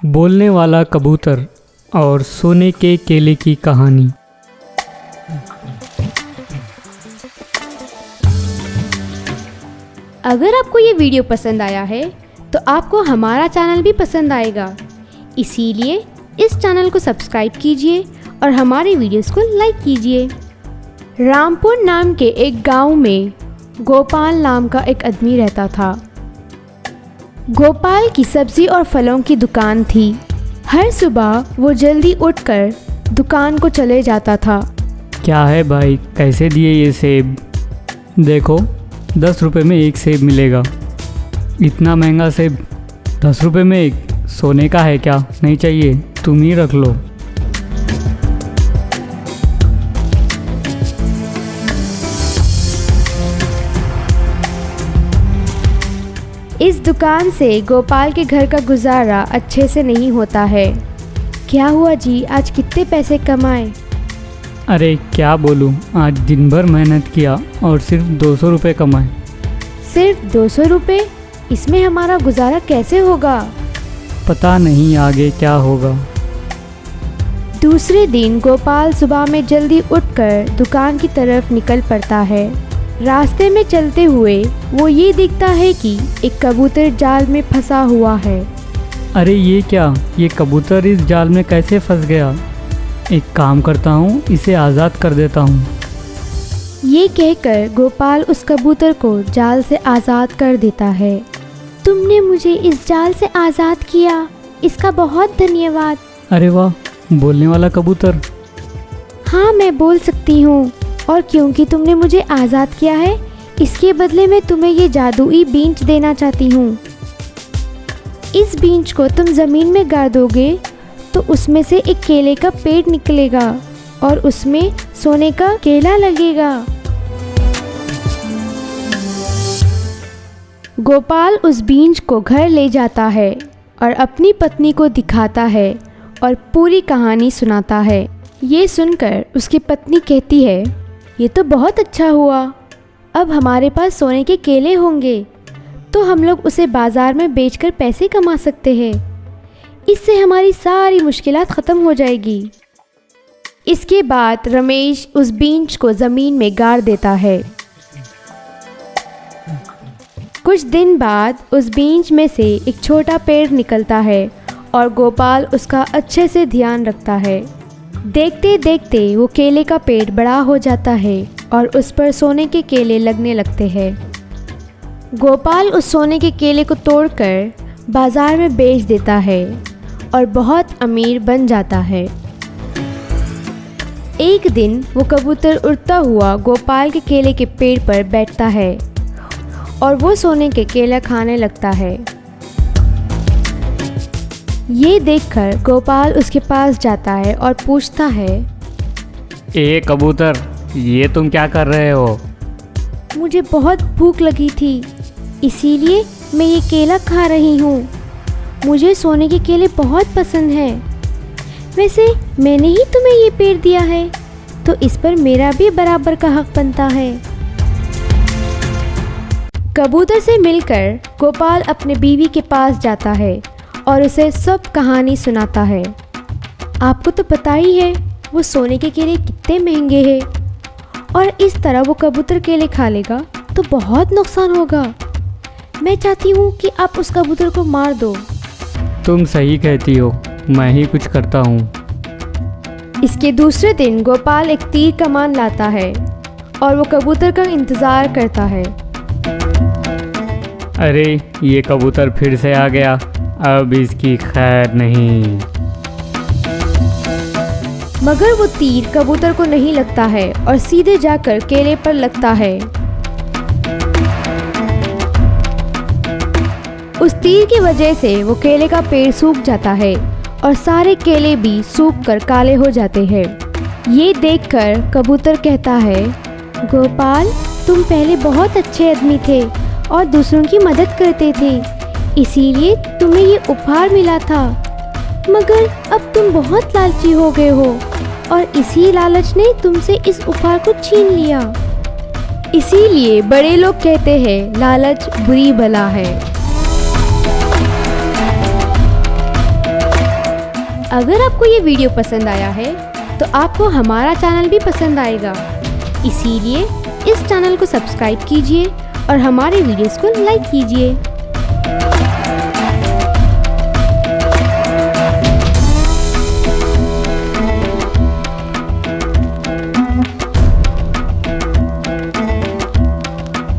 बोलने वाला कबूतर और सोने के केले की कहानी। अगर आपको ये वीडियो पसंद आया है तो आपको हमारा चैनल भी पसंद आएगा, इसीलिए इस चैनल को सब्सक्राइब कीजिए और हमारे वीडियोस को लाइक कीजिए। रामपुर नाम के एक गांव में गोपाल नाम का एक आदमी रहता था। गोपाल की सब्जी और फलों की दुकान थी। हर सुबह वो जल्दी उठकर दुकान को चले जाता था। क्या है भाई, कैसे दिए ये सेब? देखो 10 रुपये में एक सेब मिलेगा। इतना महंगा सेब 10 रुपये में एक? सोने का है क्या? नहीं चाहिए, तुम ही रख लो। इस दुकान से गोपाल के घर का गुजारा अच्छे से नहीं होता है। क्या हुआ जी, आज कितने पैसे कमाए? अरे क्या बोलूँ, आज दिन भर मेहनत किया और सिर्फ 200 रुपये कमाए। सिर्फ 200 रुपये? इसमें हमारा गुजारा कैसे होगा? पता नहीं आगे क्या होगा। दूसरे दिन गोपाल सुबह में जल्दी उठकर दुकान की तरफ निकल पड़ता है। रास्ते में चलते हुए वो ये देखता है कि एक कबूतर जाल में फंसा हुआ है। अरे ये क्या, ये कबूतर इस जाल में कैसे फंस गया? एक काम करता हूँ, इसे आज़ाद कर देता हूँ। ये कहकर गोपाल उस कबूतर को जाल से आज़ाद कर देता है। तुमने मुझे इस जाल से आज़ाद किया, इसका बहुत धन्यवाद। अरे वाह, बोलने वाला कबूतर। हाँ, मैं बोल सकती हूँ, और क्योंकि तुमने मुझे आज़ाद किया है, इसके बदले में तुम्हें ये जादुई बीज देना चाहती हूँ। इस बीज को तुम ज़मीन में गाड़ दोगे तो उसमें से एक केले का पेड़ निकलेगा और उसमें सोने का केला लगेगा। गोपाल उस बीज को घर ले जाता है और अपनी पत्नी को दिखाता है और पूरी कहानी सुनाता है। ये सुनकर उसकी पत्नी कहती है, ये तो बहुत अच्छा हुआ, अब हमारे पास सोने के केले होंगे तो हम लोग उसे बाज़ार में बेचकर पैसे कमा सकते हैं। इससे हमारी सारी मुश्किलात ख़त्म हो जाएगी। इसके बाद रमेश उस बीज को ज़मीन में गाड़ देता है। कुछ दिन बाद उस बीज में से एक छोटा पेड़ निकलता है और गोपाल उसका अच्छे से ध्यान रखता है। देखते देखते वो केले का पेड़ बड़ा हो जाता है और उस पर सोने के केले लगने लगते हैं। गोपाल उस सोने के केले को तोड़कर बाज़ार में बेच देता है और बहुत अमीर बन जाता है। एक दिन वो कबूतर उड़ता हुआ गोपाल के केले के पेड़ पर बैठता है और वो सोने के केला खाने लगता है। ये देखकर गोपाल उसके पास जाता है और पूछता है, ए कबूतर, ये तुम क्या कर रहे हो? मुझे बहुत भूख लगी थी, इसीलिए मैं ये केला खा रही हूँ। मुझे सोने के केले बहुत पसंद हैं। वैसे मैंने ही तुम्हें ये पेड़ दिया है तो इस पर मेरा भी बराबर का हक बनता है। कबूतर से मिलकर गोपाल अपने बीवी के पास जाता है और उसे सब कहानी सुनाता है। आपको तो पता ही है वो सोने के केले कितने महंगे हैं, और इस तरह वो कबूतर केले खा लेगा तो बहुत नुकसान होगा। मैं चाहती हूँ कि आप उस कबूतर को मार दो। तुम सही कहती हो, मैं ही कुछ करता हूँ। इसके दूसरे दिन गोपाल एक तीर कमान लाता है और वो कबूतर का इंतज़ार करता है। अरे ये कबूतर फिर से आ गया, अब इसकी खैर नहीं। मगर वो तीर कबूतर को नहीं लगता है और सीधे जाकर केले पर लगता है। उस तीर की वजह से वो केले का पेड़ सूख जाता है और सारे केले भी सूख कर काले हो जाते हैं। ये देखकर कबूतर कहता है, गोपाल, तुम पहले बहुत अच्छे आदमी थे और दूसरों की मदद करते थे, इसीलिए तुम्हें ये उपहार मिला था। मगर अब तुम बहुत लालची हो गए हो और इसी लालच ने तुमसे इस उपहार को छीन लिया। इसीलिए बड़े लोग कहते हैं लालच बुरी बला है। अगर आपको ये वीडियो पसंद आया है तो आपको हमारा चैनल भी पसंद आएगा। इसीलिए इस चैनल को सब्सक्राइब कीजिए और हमारे वीडियोस को लाइक कीजिए।